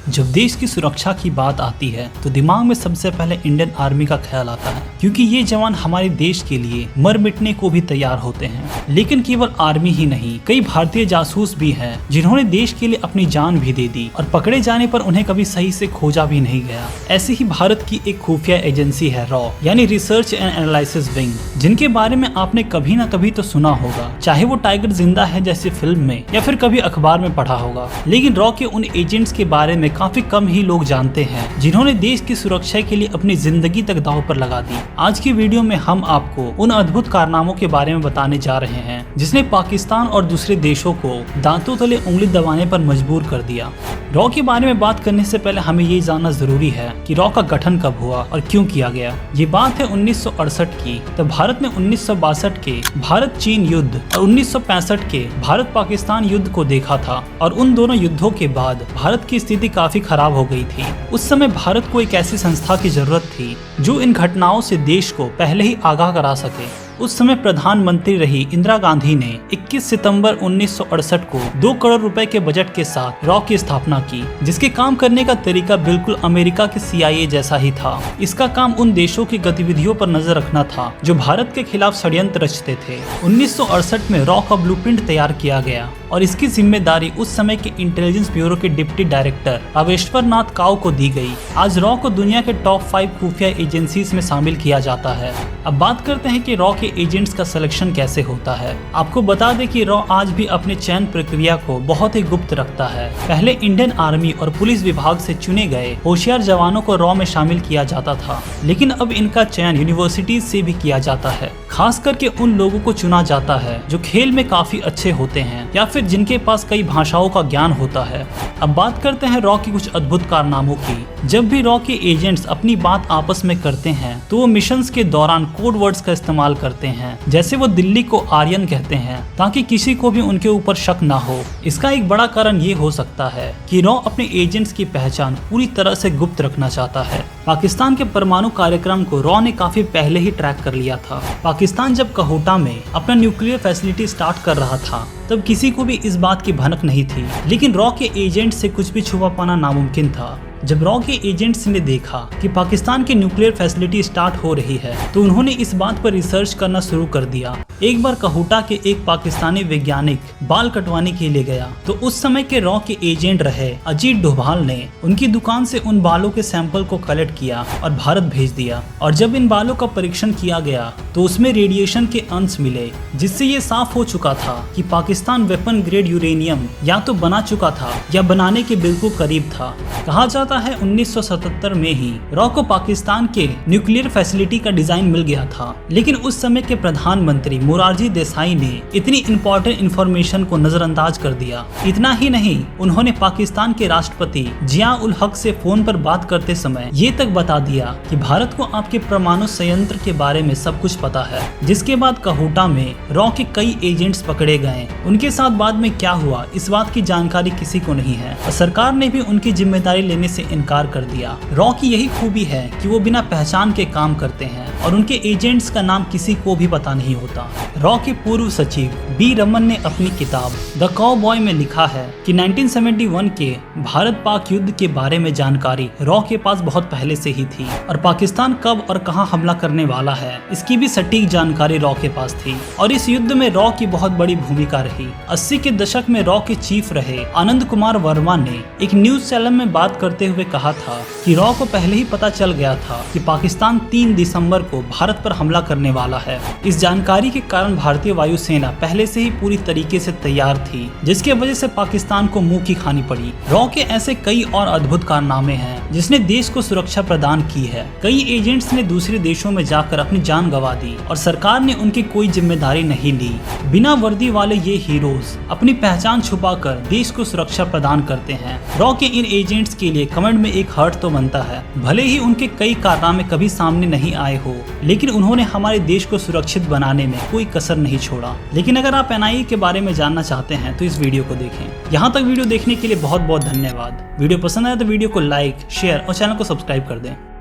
जब देश की सुरक्षा की बात आती है तो दिमाग में सबसे पहले इंडियन आर्मी का ख्याल आता है, क्योंकि ये जवान हमारे देश के लिए मर मिटने को भी तैयार होते हैं। लेकिन केवल आर्मी ही नहीं, कई भारतीय जासूस भी हैं जिन्होंने देश के लिए अपनी जान भी दे दी और पकड़े जाने पर उन्हें कभी सही से खोजा भी नहीं गया। ऐसे ही भारत की एक खुफिया एजेंसी है रॉ, यानी रिसर्च एंड एनालिसिस विंग, जिनके बारे में आपने कभी न कभी तो सुना होगा, चाहे वो टाइगर जिंदा है जैसी फिल्म में या फिर कभी अखबार में पढ़ा होगा। लेकिन रॉ के उन एजेंट्स के बारे में काफी कम ही लोग जानते हैं जिन्होंने देश की सुरक्षा के लिए अपनी जिंदगी तक दांव पर लगा दी। आज की वीडियो में हम आपको उन अद्भुत कारनामों के बारे में बताने जा रहे हैं जिसने पाकिस्तान और दूसरे देशों को दांतों तले उंगली दबाने पर मजबूर कर दिया। रॉ के बारे में बात करने से पहले हमें ये जानना जरूरी है कि रॉ का गठन कब हुआ और क्यों किया गया। ये बात है 1968 की। तब भारत ने 1962 के भारत चीन युद्ध और 1965 के भारत पाकिस्तान युद्ध को देखा था और उन दोनों युद्धों के बाद भारत की स्थिति काफी खराब हो गई थी। उस समय भारत को एक ऐसी संस्था की जरूरत थी जो इन घटनाओं से देश को पहले ही आगाह करा सके। उस समय प्रधानमंत्री रही इंदिरा गांधी ने 21 सितंबर 1968 को 2 करोड़ रुपए के बजट के साथ रॉ की स्थापना की, जिसके काम करने का तरीका बिल्कुल अमेरिका के CIA जैसा ही था। इसका काम उन देशों की गतिविधियों पर नजर रखना था जो भारत के खिलाफ षड्यंत्र रचते थे। 1968 में रॉ का ब्लूप्रिंट तैयार किया गया और इसकी जिम्मेदारी उस समय के इंटेलिजेंस ब्यूरो के डिप्टी डायरेक्टर रामेश्वर नाथ काउ को दी गई। आज रॉ को दुनिया के टॉप 5 खुफिया एजेंसीज में शामिल किया जाता है। अब बात करते हैं कि रॉ के एजेंट्स का सिलेक्शन कैसे होता है। आपको बता दें कि रॉ आज भी अपने चयन प्रक्रिया को बहुत ही गुप्त रखता है। पहले इंडियन आर्मी और पुलिस विभाग से चुने गए होशियार जवानों को रॉ में शामिल किया जाता था, लेकिन अब इनका चयन यूनिवर्सिटीज से भी किया जाता है। खास करके उन लोगों को चुना जाता है जो खेल में काफी अच्छे होते हैं या फिर जिनके पास कई भाषाओं का ज्ञान होता है। अब बात करते हैं रॉ की कुछ अद्भुत कारनामों की। जब भी रॉ के एजेंट्स अपनी बात आपस में करते हैं तो वो मिशंस के दौरान कोड वर्ड्स का इस्तेमाल करते हैं, जैसे वो दिल्ली को आर्यन कहते हैं ताकि किसी को भी उनके ऊपर शक ना हो। इसका एक बड़ा कारण ये हो सकता है कि रॉ अपने एजेंट्स की पहचान पूरी तरह से गुप्त रखना चाहता है। पाकिस्तान के परमाणु कार्यक्रम को रॉ ने काफी पहले ही ट्रैक कर लिया था। पाकिस्तान जब कहोटा में अपना न्यूक्लियर फैसिलिटी स्टार्ट कर रहा था तब किसी को भी इस बात की भनक नहीं थी, लेकिन रॉ के एजेंट से कुछ भी छुपा पाना नामुमकिन था। जब रॉ के एजेंट्स ने देखा कि पाकिस्तान की न्यूक्लियर फैसिलिटी स्टार्ट हो रही है तो उन्होंने इस बात पर रिसर्च करना शुरू कर दिया। एक बार कहोटा के एक पाकिस्तानी वैज्ञानिक बाल कटवाने के लिए गया तो उस समय के रॉ के एजेंट रहे अजीत डोभाल ने उनकी दुकान से उन बालों के सैंपल को कलेक्ट किया और भारत भेज दिया। और जब इन बालों का परीक्षण किया गया तो उसमें रेडिएशन के अंश मिले, जिससे ये साफ हो चुका था कि पाकिस्तान वेपन ग्रेड यूरेनियम या तो बना चुका था या बनाने के बिल्कुल करीब था। कहा जाता है 1977 में ही रॉ को पाकिस्तान के न्यूक्लियर फैसिलिटी का डिजाइन मिल गया था, लेकिन उस समय के प्रधानमंत्री मोरारजी देसाई ने इतनी इंपॉर्टेंट इंफॉर्मेशन को नजरअंदाज कर दिया। इतना ही नहीं, उन्होंने पाकिस्तान के राष्ट्रपति जिया उल हक से फोन पर बात करते समय ये तक बता दिया कि भारत को आपके परमाणु संयंत्र के बारे में सब कुछ पता है। जिसके बाद कहोटा में रॉ के कई एजेंट्स पकड़े गए। उनके साथ बाद में क्या हुआ इस बात की जानकारी किसी को नहीं है और सरकार ने भी उनकी जिम्मेदारी लेने से इनकार कर दिया। रॉ की यही खूबी है कि वो बिना पहचान के काम करते हैं और उनके एजेंट्स का नाम किसी को भी पता नहीं होता। रॉ के पूर्व सचिव बी रमन ने अपनी किताब द काउबॉय में लिखा है कि 1971 के भारत पाक युद्ध के बारे में जानकारी रॉ के पास बहुत पहले से ही थी और पाकिस्तान कब और कहां हमला करने वाला है इसकी भी सटीक जानकारी रॉ के पास थी। और इस युद्ध में रॉ की बहुत बड़ी भूमिका रही। 80 के दशक में रॉ के चीफ रहे आनंद कुमार वर्मा ने एक न्यूज चैनल में बात करते हुए कहा था कि रॉ को पहले ही पता चल गया था कि पाकिस्तान 3 दिसंबर को भारत पर हमला करने वाला है। इस जानकारी के कारण भारतीय वायुसेना पहले से ही पूरी तरीके से तैयार थी, जिसके वजह से पाकिस्तान को मुंह की खानी पड़ी। रॉ के ऐसे कई और अद्भुत कारनामे हैं जिसने देश को सुरक्षा प्रदान की है। कई एजेंट्स ने दूसरे देशों में जाकर अपनी जान गंवा दी और सरकार ने उनकी कोई जिम्मेदारी नहीं ली। बिना वर्दी वाले ये हीरोज अपनी पहचान छुपाकर देश को सुरक्षा प्रदान करते हैं। रॉ के इन एजेंट्स के लिए कमेंट में एक हार्ट तो बनता है। भले ही उनके कई कारनामे कभी सामने नहीं आए हो, लेकिन उन्होंने हमारे देश को सुरक्षित बनाने में कोई कसर नहीं छोड़ा। लेकिन अगर आप NIA के बारे में जानना चाहते हैं तो इस वीडियो को देखें। यहाँ तक वीडियो देखने के लिए बहुत बहुत धन्यवाद। वीडियो पसंद आया तो वीडियो को लाइक, शेयर और चैनल को सब्सक्राइब कर दें।